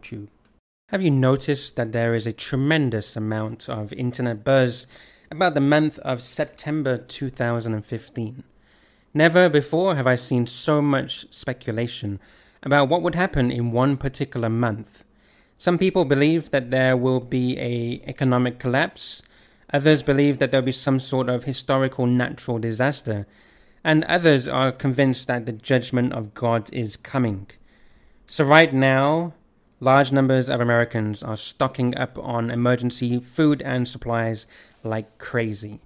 YouTube. Have you noticed that there is a tremendous amount of internet buzz about the month of September 2015? Never before have I seen so much speculation about what would happen in one particular month. Some people believe that there will be an economic collapse, others believe that there will be some sort of historical natural disaster, and others are convinced that the judgment of God is coming. So right now, large numbers of Americans are stocking up on emergency food and supplies like crazy.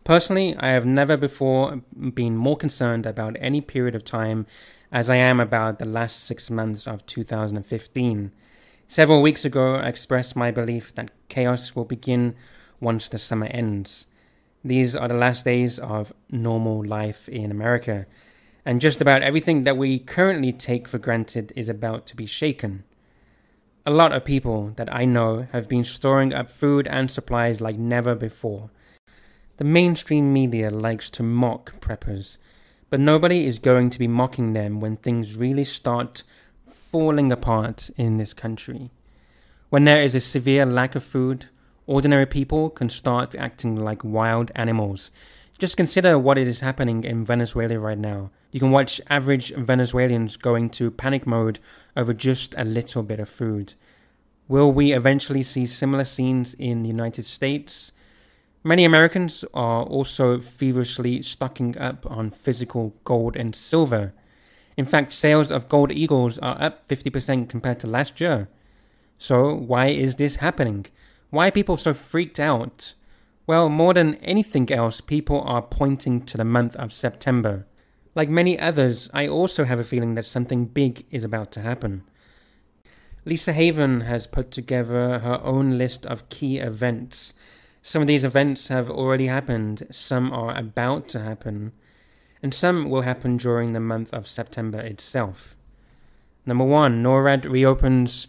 Personally, I have never before been more concerned about any period of time as I am about the last 6 months of 2015. Several weeks ago, I expressed my belief that chaos will begin once the summer ends. These are the last days of normal life in America, and just about everything that we currently take for granted is about to be shaken. A lot of people that I know have been storing up food and supplies like never before. The mainstream media likes to mock preppers, but nobody is going to be mocking them when things really start falling apart in this country. When there is a severe lack of food, ordinary people can start acting like wild animals. Just consider what is happening in Venezuela right now. You can watch average Venezuelans go into panic mode over just a little bit of food. Will we eventually see similar scenes in the United States? Many Americans are also feverishly stocking up on physical gold and silver. In fact, sales of gold eagles are up 50% compared to last year. So why is this happening? Why are people so freaked out? Well, more than anything else, people are pointing to the month of September. Like many others, I also have a feeling that something big is about to happen. Lisa Haven has put together her own list of key events. Some of these events have already happened, some are about to happen, and some will happen during the month of September itself. Number 1, NORAD reopens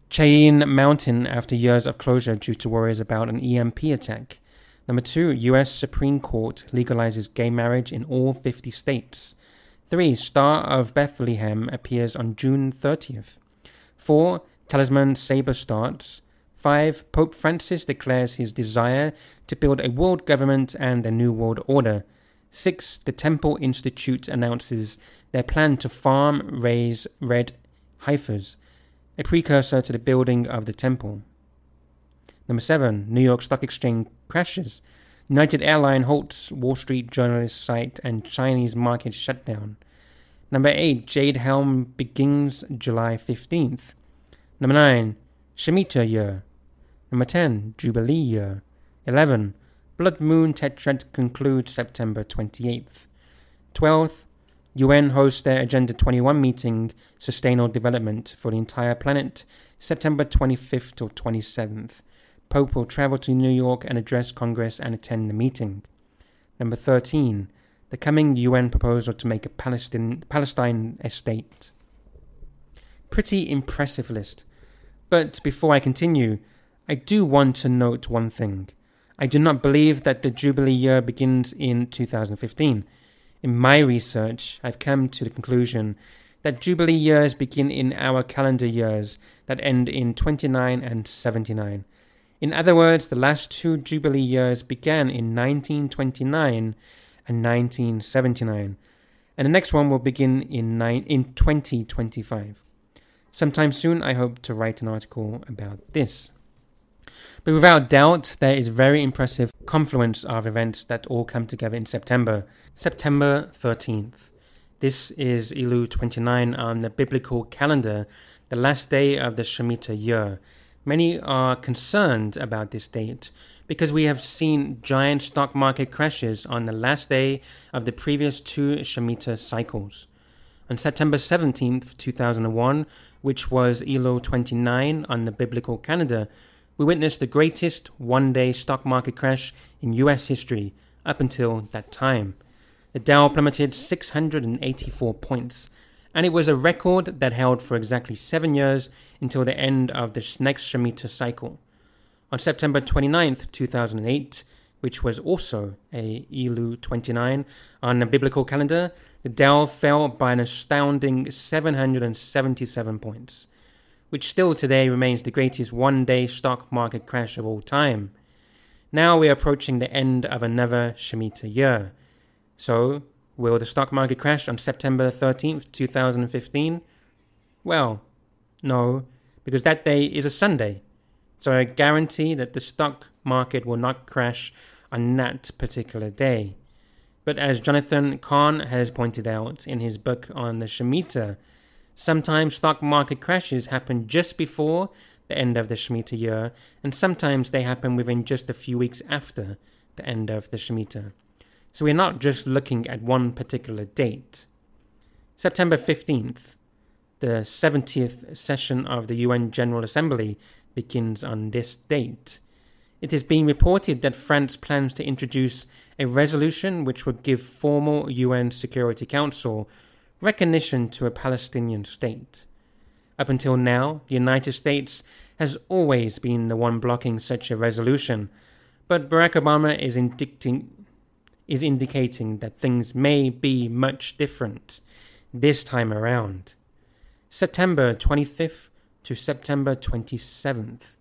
Cheyenne Mountain after years of closure due to worries about an EMP attack. Number 2, U.S. Supreme Court legalizes gay marriage in all 50 states. 3, Star of Bethlehem appears on June 30th. 4, Talisman Saber starts. 5, Pope Francis declares his desire to build a world government and a new world order. 6, the Temple Institute announces their plan to raise red heifers, a precursor to the building of the temple. Number 7, New York Stock Exchange crashes. United Airlines halts Wall Street journalist site and Chinese market shutdown. Number 8, Jade Helm begins July 15th. Number 9, Shemitah year. Number 10, Jubilee year. 11, Blood Moon Tetrad concludes September 28th. 12th, UN hosts their Agenda 21 meeting, Sustainable Development for the entire planet, September 25th to 27th. Pope will travel to New York and address Congress and attend the meeting. Number 13, the coming UN proposal to make a Palestine a state. Pretty impressive list. But before I continue, I do want to note one thing. I do not believe that the Jubilee year begins in 2015. In my research, I've come to the conclusion that Jubilee years begin in our calendar years that end in 29 and 79. In other words, the last 2 Jubilee years began in 1929 and 1979, and the next one will begin in 2025. Sometime soon, I hope to write an article about this. But without doubt, there is very impressive confluence of events that all come together in September. September 13th. This is Elul 29 on the biblical calendar, the last day of the Shemitah year. Many are concerned about this date because we have seen giant stock market crashes on the last day of the previous 2 Shemitah cycles. On September 17th, 2001, which was Elul 29 on the biblical calendar, we witnessed the greatest one-day stock market crash in US history up until that time. The Dow plummeted 684 points, and it was a record that held for exactly 7 years until the end of the next Shemitah cycle. On September 29th, 2008, which was also a Elul 29 on the biblical calendar, the Dow fell by an astounding 777 points. which still today remains the greatest one-day stock market crash of all time. Now we are approaching the end of another Shemitah year. So, will the stock market crash on September 13th, 2015? Well, no, because that day is a Sunday. So I guarantee that the stock market will not crash on that particular day. But as Jonathan Cahn has pointed out in his book on the Shemitah, sometimes stock market crashes happen just before the end of the Shemitah year, and sometimes they happen within just a few weeks after the end of the Shemitah. So we're not just looking at one particular date. September 15th, the 70th session of the UN General Assembly begins on this date. It is being reported that France plans to introduce a resolution which would give formal UN Security Council recognition to a Palestinian state. Up until now, the United States has always been the one blocking such a resolution, but Barack Obama is indicating that things may be much different this time around. September 25th to September 27th.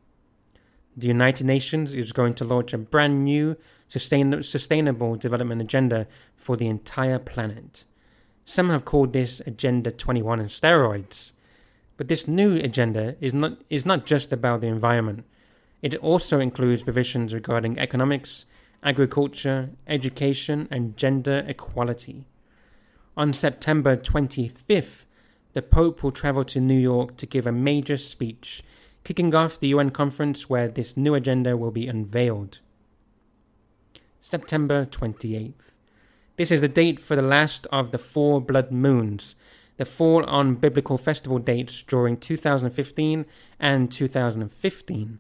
The United Nations is going to launch a brand new sustainable development agenda for the entire planet. Some have called this Agenda 21 on steroids. But this new agenda is not just about the environment. It also includes provisions regarding economics, agriculture, education, and gender equality. On September 25th, the Pope will travel to New York to give a major speech, kicking off the UN conference where this new agenda will be unveiled. September 28th. This is the date for the last of the 4 blood moons that fall on biblical festival dates during 2015 and 2015.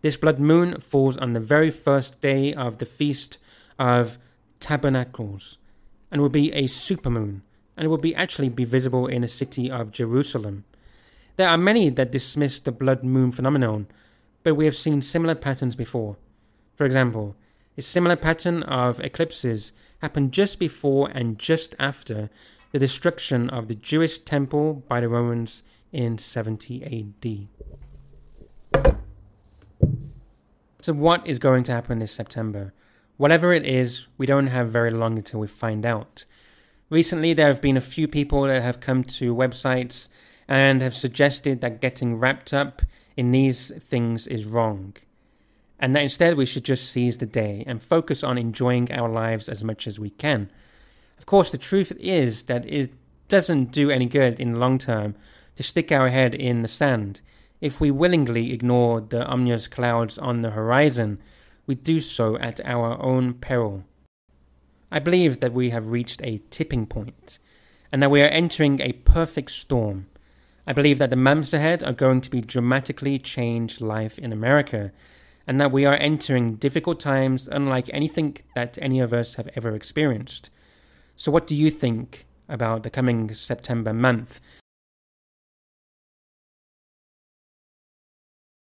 This blood moon falls on the very first day of the Feast of Tabernacles and will be a supermoon, and it will actually be visible in the city of Jerusalem. There are many that dismiss the blood moon phenomenon, but we have seen similar patterns before. For example, a similar pattern of eclipses happened just before and just after the destruction of the Jewish temple by the Romans in 70 AD. So what is going to happen this September? Whatever it is, we don't have very long until we find out. Recently, there have been a few people that have come to websites and have suggested that getting wrapped up in these things is wrong, and that instead we should just seize the day and focus on enjoying our lives as much as we can. Of course, the truth is that it doesn't do any good in the long term to stick our head in the sand. If we willingly ignore the ominous clouds on the horizon, we do so at our own peril. I believe that we have reached a tipping point, and that we are entering a perfect storm. I believe that the months ahead are going to be dramatically change life in America, and that we are entering difficult times unlike anything that any of us have ever experienced. So what do you think about the coming September month